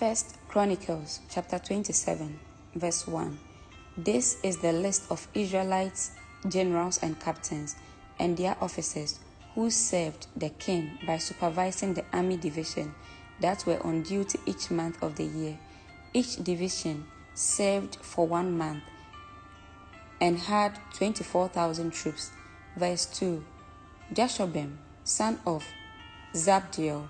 First Chronicles chapter 27, verse 1. This is the list of Israelites, generals and captains, and their officers who served the king by supervising the army division that were on duty each month of the year. Each division served for 1 month and had 24,000 troops. Verse 2. Jashobim, son of Zabdiel,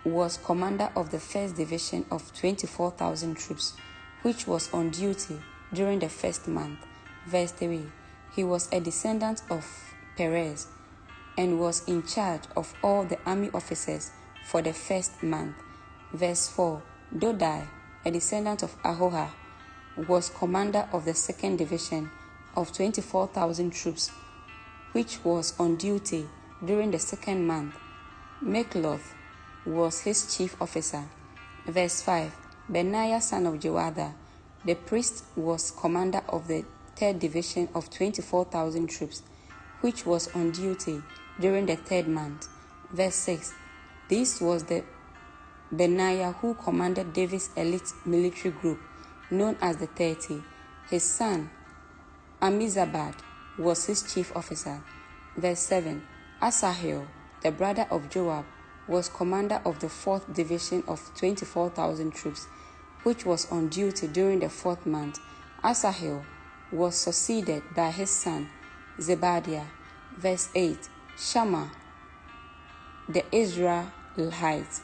was commander of the first division of 24,000 troops, which was on duty during the first month. Verse 3. He was a descendant of Perez and was in charge of all the army officers for the first month. Verse 4. Dodai, a descendant of Ahoha, was commander of the second division of 24,000 troops, which was on duty during the second month. Mikloth was his chief officer. Verse 5. Benaiah, son of Jehoiada, the priest, was commander of the third division of 24,000 troops, which was on duty during the third month. Verse 6. This was the Benaiah who commanded David's elite military group, known as the 30. His son, Ammizabad, was his chief officer. Verse 7. Asahel, the brother of Joab, was commander of the 4th division of 24,000 troops, which was on duty during the 4th month. Asahel was succeeded by his son, Zebadiah. Verse 8. Shammah, the Israelite,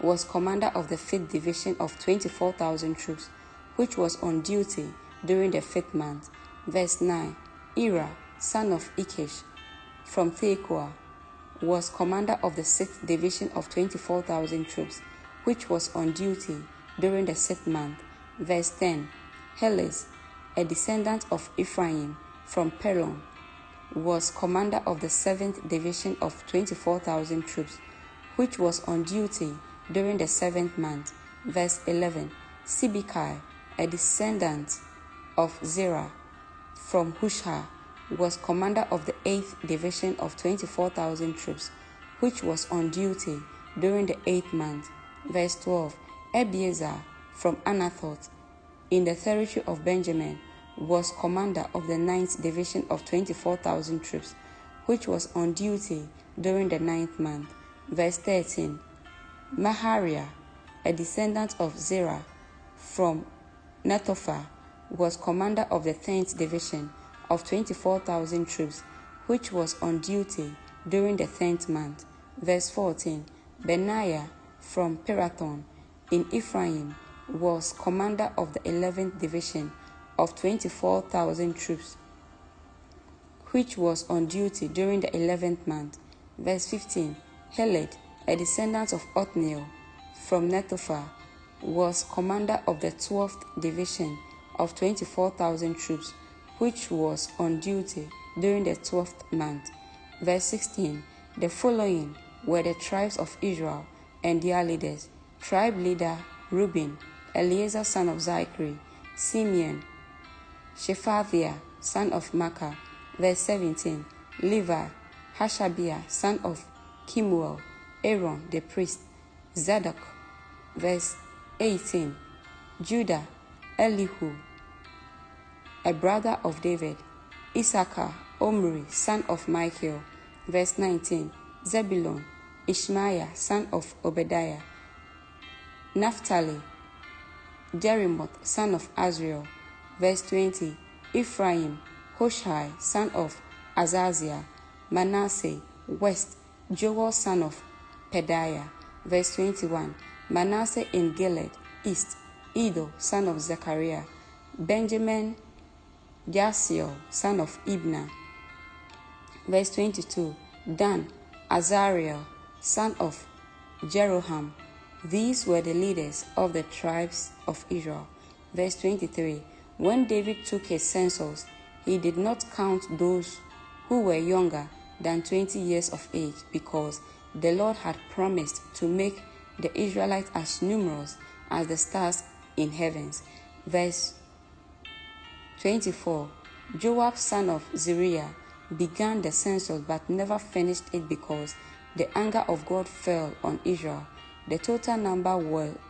was commander of the 5th division of 24,000 troops, which was on duty during the 5th month. Verse 9. Ira, son of Ikish, from Tekoa, was commander of the 6th division of 24,000 troops, which was on duty during the 6th month. Verse 10. Heles, a descendant of Ephraim from Pelon, was commander of the 7th division of 24,000 troops, which was on duty during the 7th month. Verse 11. Sibekai, a descendant of Zerah from Hushah, was commander of the 8th division of 24,000 troops, which was on duty during the 8th month. Verse 12. Ebiezer from Anathoth in the territory of Benjamin was commander of the 9th division of 24,000 troops, which was on duty during the 9th month. Verse 13. Mahariah, a descendant of Zerah from Netophah, was commander of the 10th division of 24,000 troops, which was on duty during the 10th month. Verse 14. Benaiah from Pirathon in Ephraim was commander of the 11th division of 24,000 troops, which was on duty during the 11th month. Verse 15. Heled, a descendant of Othniel from Netophah, was commander of the 12th division of 24,000 troops, which was on duty during the 12th month. Verse 16. The following were the tribes of Israel and their leaders. Tribe leader Reuben, Eleazar son of Zachary. Simeon, Shephatiah son of Makkah. Verse 17. Levi, Hashabiah son of Kemuel. Aaron the priest, Zadok. Verse 18. Judah, Elihu, a brother of David. Issachar, Omri, son of Michael. Verse 19. Zebulun, Ishmaiah, son of Obadiah. Naphtali, Jerimoth, son of Azriel. Verse 20. Ephraim, Hoshai, son of Azaziah. Manasseh, west, Joel, son of Pedaiah. Verse 21. Manasseh in Gilead, east, Edo, son of Zechariah. Benjamin, Jasiel, son of Ibna. Verse 22. Dan, Azariel, son of Jeroham. These were the leaders of the tribes of Israel. Verse 23. When David took his census, he did not count those who were younger than 20 years of age, because the Lord had promised to make the Israelites as numerous as the stars in heavens. Verse 24. Joab, son of Zeruiah, began the census but never finished it because the anger of God fell on Israel. The total number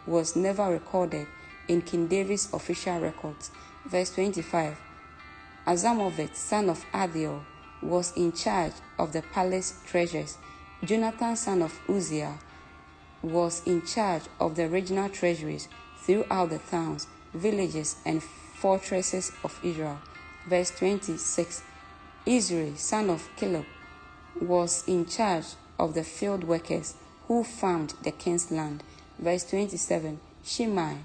was never recorded in King David's official records. Verse 25. Azamoveth, son of Adhiel, was in charge of the palace treasures. Jonathan, son of Uzziah, was in charge of the regional treasuries throughout the towns, villages, and fortresses of Israel. Verse 26. Israel, son of Caleb, was in charge of the field workers who farmed the king's land. Verse 27. Shimei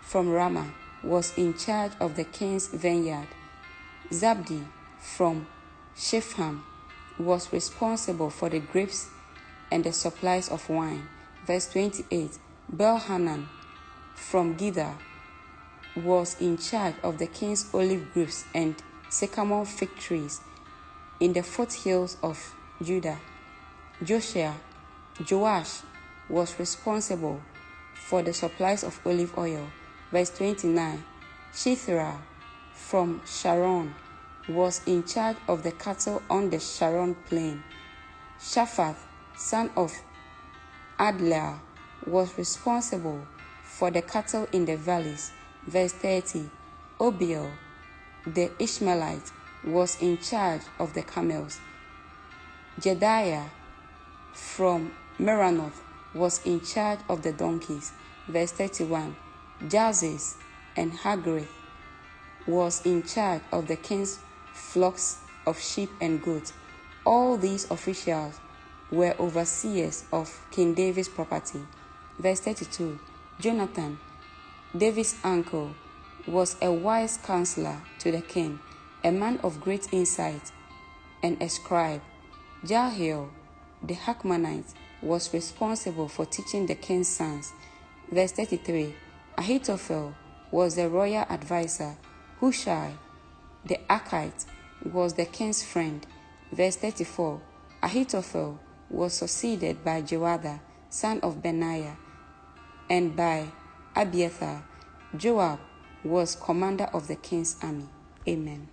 from Ramah was in charge of the king's vineyard. Zabdi from Shepham was responsible for the grapes and the supplies of wine. Verse 28. Belhanan from Githa was in charge of the king's olive groves and sycamore fig trees in the foothills of Judah. Joash was responsible for the supplies of olive oil. Verse 29. Shithra from Sharon was in charge of the cattle on the Sharon plain. Shaphat, son of Adlai, was responsible for the cattle in the valleys. Verse 30. Obiel, the Ishmaelite, was in charge of the camels. Jediah from Meranoth was in charge of the donkeys. Verse 31. Jazes and Hagrith was in charge of the king's flocks of sheep and goats. All these officials were overseers of King David's property. Verse 32. Jonathan, David's uncle, was a wise counselor to the king, a man of great insight, and a scribe. Jahiel, the Hakmonite, was responsible for teaching the king's sons. Verse 33. Ahithophel was the royal advisor. Hushai, the Archite, was the king's friend. Verse 34. Ahithophel was succeeded by Joadah, son of Benaiah, and by Abiathar. Joab was commander of the king's army. Amen.